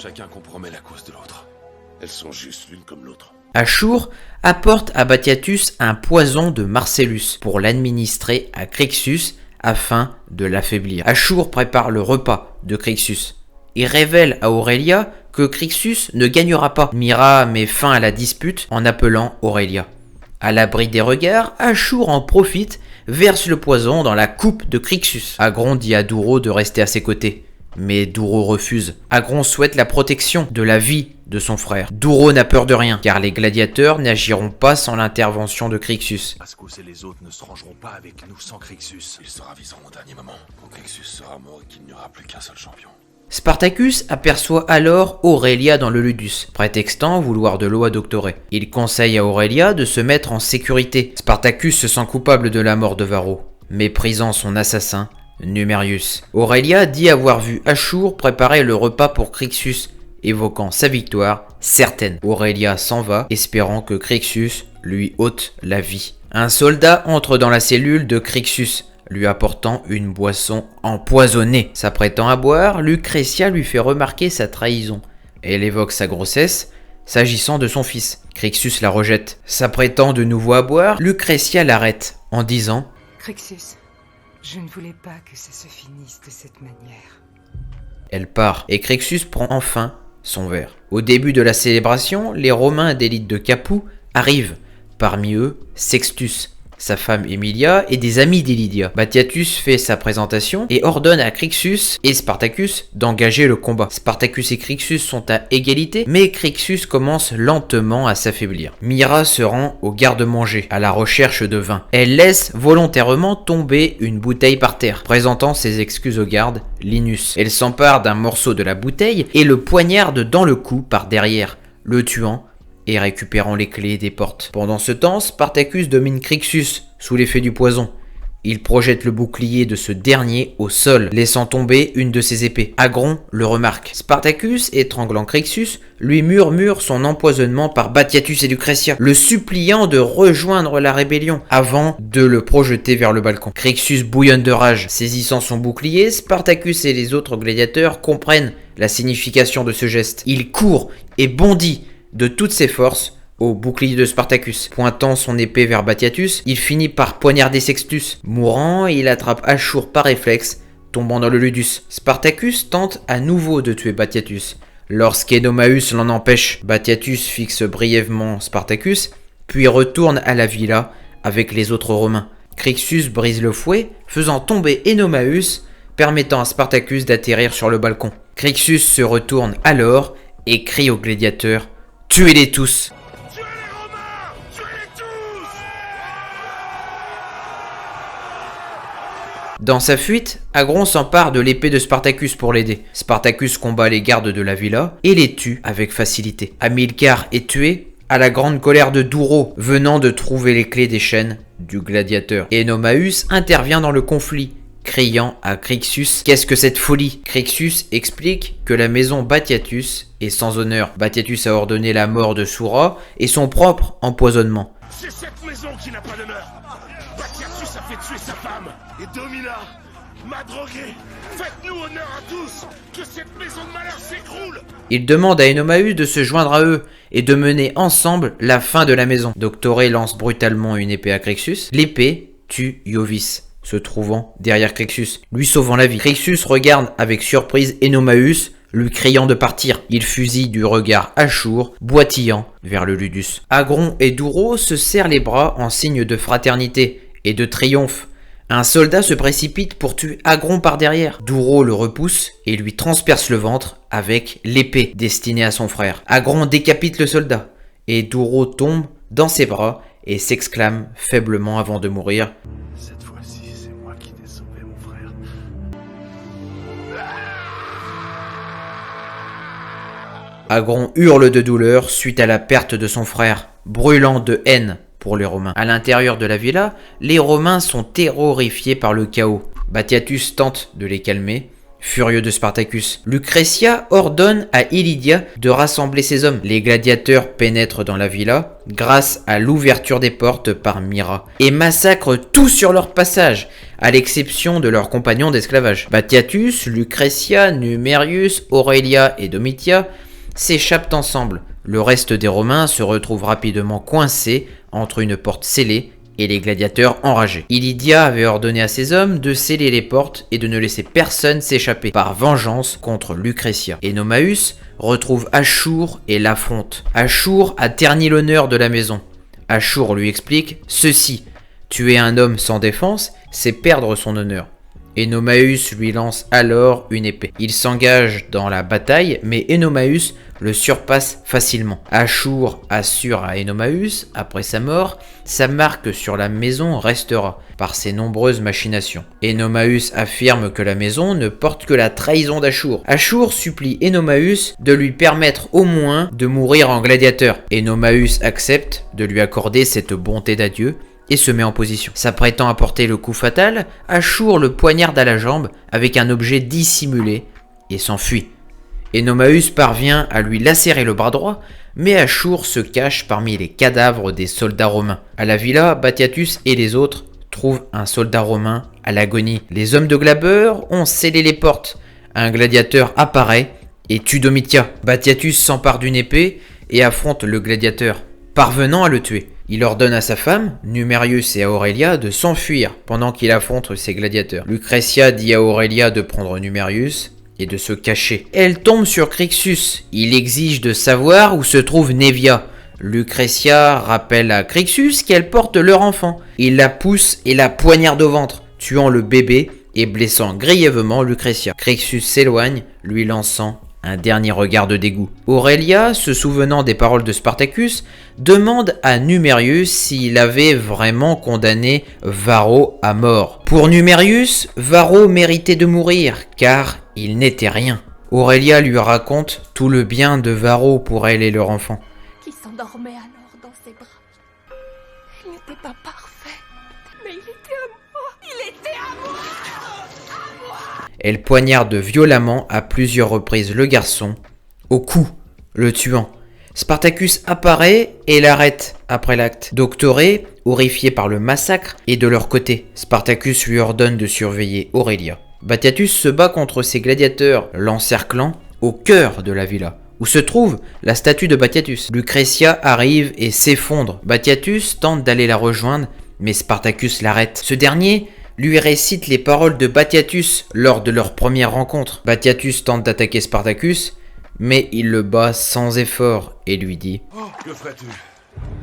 Chacun compromet la cause de l'autre. Elles sont justes l'une comme l'autre. Ashur apporte à Batiatus un poison de Marcellus pour l'administrer à Crixus afin de l'affaiblir. Ashur prépare le repas de Crixus et révèle à Aurelia que Crixus ne gagnera pas. Mira met fin à la dispute en appelant Aurelia. À l'abri des regards, Ashur en profite, verse le poison dans la coupe de Crixus. Agron dit à Douro de rester à ses côtés, mais Douro refuse. Agron souhaite la protection de la vie de son frère. Douro n'a peur de rien, car les gladiateurs n'agiront pas sans l'intervention de Crixus. Ascos et les autres ne se rangeront pas avec nous sans Crixus. Ils se raviseront au dernier moment, quand Crixus sera mort et qu'il n'y aura plus qu'un seul champion. Spartacus aperçoit alors Aurelia dans le Ludus, prétextant vouloir de l'eau à Doctoré. Il conseille à Aurelia de se mettre en sécurité. Spartacus se sent coupable de la mort de Varro, méprisant son assassin, Numerius. Aurelia dit avoir vu Ashur préparer le repas pour Crixus, évoquant sa victoire certaine. Aurelia s'en va, espérant que Crixus lui ôte la vie. Un soldat entre dans la cellule de Crixus, lui apportant une boisson empoisonnée. S'apprêtant à boire, Lucretia lui fait remarquer sa trahison. Elle évoque sa grossesse, s'agissant de son fils. Crixus la rejette. S'apprêtant de nouveau à boire, Lucretia l'arrête, en disant « Crixus, je ne voulais pas que ça se finisse de cette manière. » Elle part, et Crixus prend enfin son verre. Au début de la célébration, les Romains d'élite de Capoue arrivent. Parmi eux, Sextus, sa femme Emilia et des amis d'Elydia. Batiatus fait sa présentation et ordonne à Crixus et Spartacus d'engager le combat. Spartacus et Crixus sont à égalité, mais Crixus commence lentement à s'affaiblir. Mira se rend au garde-manger à la recherche de vin. Elle laisse volontairement tomber une bouteille par terre, présentant ses excuses au garde, Linus. Elle s'empare d'un morceau de la bouteille et le poignarde dans le cou par derrière, le tuant et récupérant les clés des portes. Pendant ce temps, Spartacus domine Crixus sous l'effet du poison. Il projette le bouclier de ce dernier au sol, laissant tomber une de ses épées. Agron le remarque. Spartacus, étranglant Crixus, lui murmure son empoisonnement par Batiatus et Lucretia, le suppliant de rejoindre la rébellion avant de le projeter vers le balcon. Crixus bouillonne de rage. Saisissant son bouclier, Spartacus et les autres gladiateurs comprennent la signification de ce geste. Il court et bondit de toutes ses forces au bouclier de Spartacus. Pointant son épée vers Batiatus, il finit par poignarder Sextus. Mourant, il attrape Ashur par réflexe, tombant dans le Ludus. Spartacus tente à nouveau de tuer Batiatus. Lorsqu'Enomaüs l'en empêche, Batiatus fixe brièvement Spartacus, puis retourne à la villa avec les autres Romains. Crixus brise le fouet, faisant tomber Enomaüs, permettant à Spartacus d'atterrir sur le balcon. Crixus se retourne alors et crie aux gladiateurs: « Tuez-les tous !» Tuez les Romains! Tuez-les tous! Dans sa fuite, Agron s'empare de l'épée de Spartacus pour l'aider. Spartacus combat les gardes de la villa et les tue avec facilité. Hamilcar est tué à la grande colère de Douro, venant de trouver les clés des chaînes du gladiateur. Enomaüs intervient dans le conflit, criant à Crixus: « Qu'est-ce que cette folie ?» Crixus explique que la maison Batiatus est sans honneur. Batiatus a ordonné la mort de Soura et son propre empoisonnement. C'est cette maison qui n'a pas d'honneur! Batiatus a fait tuer sa femme! Et Domina m'a drogué! Faites-nous honneur à tous! Que cette maison de malheur s'écroule! Il demande à Enomaüs de se joindre à eux et de mener ensemble la fin de la maison. Doctoré lance brutalement une épée à Crixus. L'épée tue Iovis, se trouvant derrière Crixus, lui sauvant la vie. Crixus regarde avec surprise Enomaüs, lui criant de partir. Il fusille du regard Ashur, boitillant vers le Ludus. Agron et Douro se serrent les bras en signe de fraternité et de triomphe. Un soldat se précipite pour tuer Agron par derrière. Douro le repousse et lui transperce le ventre avec l'épée destinée à son frère. Agron décapite le soldat et Douro tombe dans ses bras et s'exclame faiblement avant de mourir: « Cette fois-ci, c'est moi qui t'ai sauvé, mon frère. » Agron hurle de douleur suite à la perte de son frère, brûlant de haine pour les Romains. À l'intérieur de la villa, les Romains sont terrorifiés par le chaos. Batiatus tente de les calmer Furieux de Spartacus, Lucretia ordonne à Illidia de rassembler ses hommes. Les gladiateurs pénètrent dans la villa grâce à l'ouverture des portes par Mira et massacrent tout sur leur passage, à l'exception de leurs compagnons d'esclavage. Batiatus, Lucretia, Numerius, Aurelia et Domitia s'échappent ensemble. Le reste des Romains se retrouve rapidement coincé entre une porte scellée et les gladiateurs enragés. Illidia avait ordonné à ses hommes de sceller les portes et de ne laisser personne s'échapper, par vengeance contre Lucretia. Enomaüs retrouve Ashur et l'affronte. Ashur a terni l'honneur de la maison. Ashur lui explique ceci: tuer un homme sans défense, c'est perdre son honneur. Enomaüs lui lance alors une épée. Il s'engage dans la bataille, mais Enomaüs le surpasse facilement. Ashur assure à Enomaüs, après sa mort, sa marque sur la maison restera, par ses nombreuses machinations. Enomaüs affirme que la maison ne porte que la trahison d'Ashur. Ashur supplie Enomaüs de lui permettre au moins de mourir en gladiateur. Enomaüs accepte de lui accorder cette bonté d'adieu, et se met en position. S'apprêtant à porter le coup fatal, Ashur le poignarde à la jambe avec un objet dissimulé et s'enfuit. Enomaüs parvient à lui lacérer le bras droit, mais Ashur se cache parmi les cadavres des soldats romains. À la villa, Batiatus et les autres trouvent un soldat romain à l'agonie. Les hommes de Glaber ont scellé les portes. Un gladiateur apparaît et tue Domitia. Batiatus s'empare d'une épée et affronte le gladiateur, parvenant à le tuer. Il ordonne à sa femme, Numerius et à Aurelia de s'enfuir pendant qu'il affronte ses gladiateurs. Lucretia dit à Aurelia de prendre Numerius et de se cacher. Elle tombe sur Crixus. Il exige de savoir où se trouve Nevia. Lucretia rappelle à Crixus qu'elle porte leur enfant. Il la pousse et la poignarde au ventre, tuant le bébé et blessant grièvement Lucretia. Crixus s'éloigne, lui lançant un dernier regard de dégoût. Aurelia, se souvenant des paroles de Spartacus, demande à Numerius s'il avait vraiment condamné Varro à mort. Pour Numerius, Varro méritait de mourir, car il n'était rien. Aurelia lui raconte tout le bien de Varro pour elle et leur enfant. Qui s'endormait alors dans ses bras. Il n'était pas parfait, mais il était à moi. Il était à moi. Elle poignarde violemment à plusieurs reprises le garçon, au cou, le tuant. Spartacus apparaît et l'arrête après l'acte. Doctoré, horrifié par le massacre, est de leur côté. Spartacus lui ordonne de surveiller Aurelia. Batiatus se bat contre ses gladiateurs, l'encerclant au cœur de la villa, où se trouve la statue de Batiatus. Lucretia arrive et s'effondre. Batiatus tente d'aller la rejoindre, mais Spartacus l'arrête. Ce dernier lui récite les paroles de Batiatus lors de leur première rencontre. Batiatus tente d'attaquer Spartacus, mais il le bat sans effort et lui dit Oh, que ferais-tu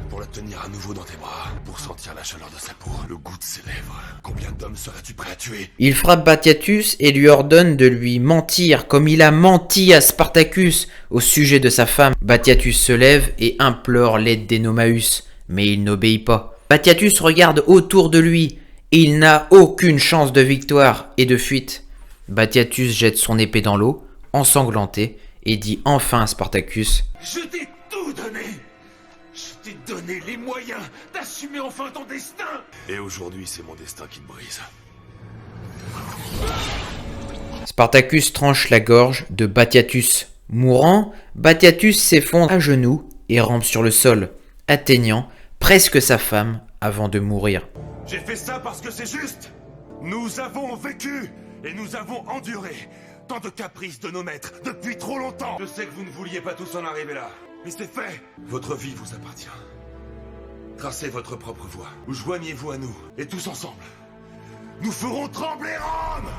pour la tenir à nouveau dans tes bras, pour sentir la chaleur de sa peau, le goût de ses lèvres? Combien d'hommes serais-tu prêt à tuer? Il frappe Batiatus et lui ordonne de lui mentir comme il a menti à Spartacus au sujet de sa femme. Batiatus se lève et implore l'aide d'Enomaüs, mais il n'obéit pas. Batiatus regarde autour de lui et il n'a aucune chance de victoire et de fuite. Batiatus jette son épée dans l'eau, ensanglanté, et dit enfin à Spartacus Je t'ai tout donné. Je t'ai donné les moyens d'assumer enfin ton destin. Et aujourd'hui, c'est mon destin qui te brise. Spartacus tranche la gorge de Batiatus. Mourant, Batiatus s'effondre à genoux et rampe sur le sol, atteignant presque sa femme avant de mourir. J'ai fait ça parce que c'est juste. Nous avons vécu et nous avons enduré tant de caprices de nos maîtres depuis trop longtemps. Je sais que vous ne vouliez pas tous en arriver là, mais c'est fait. Votre vie vous appartient. Tracez votre propre voie, ou joignez-vous à nous, et tous ensemble, nous ferons trembler Rome.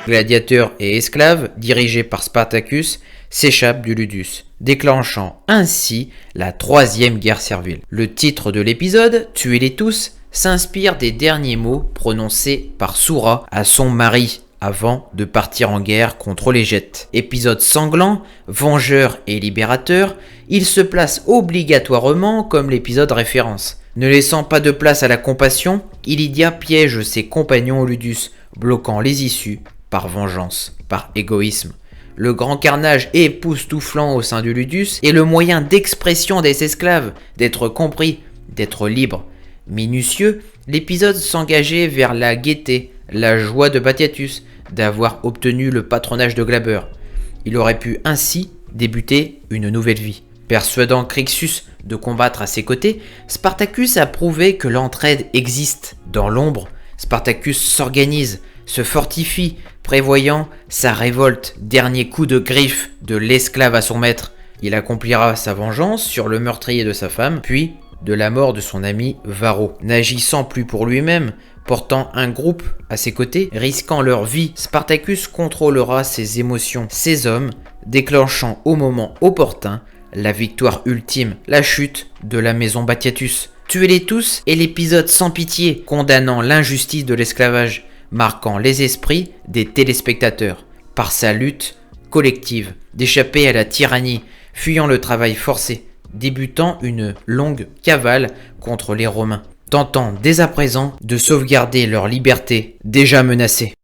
Gladiateurs et esclaves, dirigés par Spartacus, s'échappent du Ludus, déclenchant ainsi la troisième guerre servile. Le titre de l'épisode, Tuez-les tous, s'inspire des derniers mots prononcés par Soura à son mari avant de partir en guerre contre les Gètes. Épisode sanglant, vengeur et libérateur, il se place obligatoirement comme l'épisode référence. Ne laissant pas de place à la compassion, Illidia piège ses compagnons au Ludus, bloquant les issues par vengeance, par égoïsme. Le grand carnage époustouflant au sein du Ludus est le moyen d'expression des esclaves, d'être compris, d'être libre. Minutieux, l'épisode s'engageait vers la gaieté, la joie de Batiatus, d'avoir obtenu le patronage de Glaber. Il aurait pu ainsi débuter une nouvelle vie. Persuadant Crixus de combattre à ses côtés, Spartacus a prouvé que l'entraide existe. Dans l'ombre, Spartacus s'organise, se fortifie, prévoyant sa révolte, dernier coup de griffe de l'esclave à son maître. Il accomplira sa vengeance sur le meurtrier de sa femme, puis de la mort de son ami Varro. N'agissant plus pour lui-même, portant un groupe à ses côtés, risquant leur vie, Spartacus contrôlera ses émotions, ses hommes, déclenchant au moment opportun la victoire ultime, la chute de la maison Batiatus. Tuez-les tous est l'épisode sans pitié, condamnant l'injustice de l'esclavage, marquant les esprits des téléspectateurs, par sa lutte collective, d'échapper à la tyrannie, fuyant le travail forcé, débutant une longue cavale contre les Romains, tentant dès à présent de sauvegarder leur liberté déjà menacée.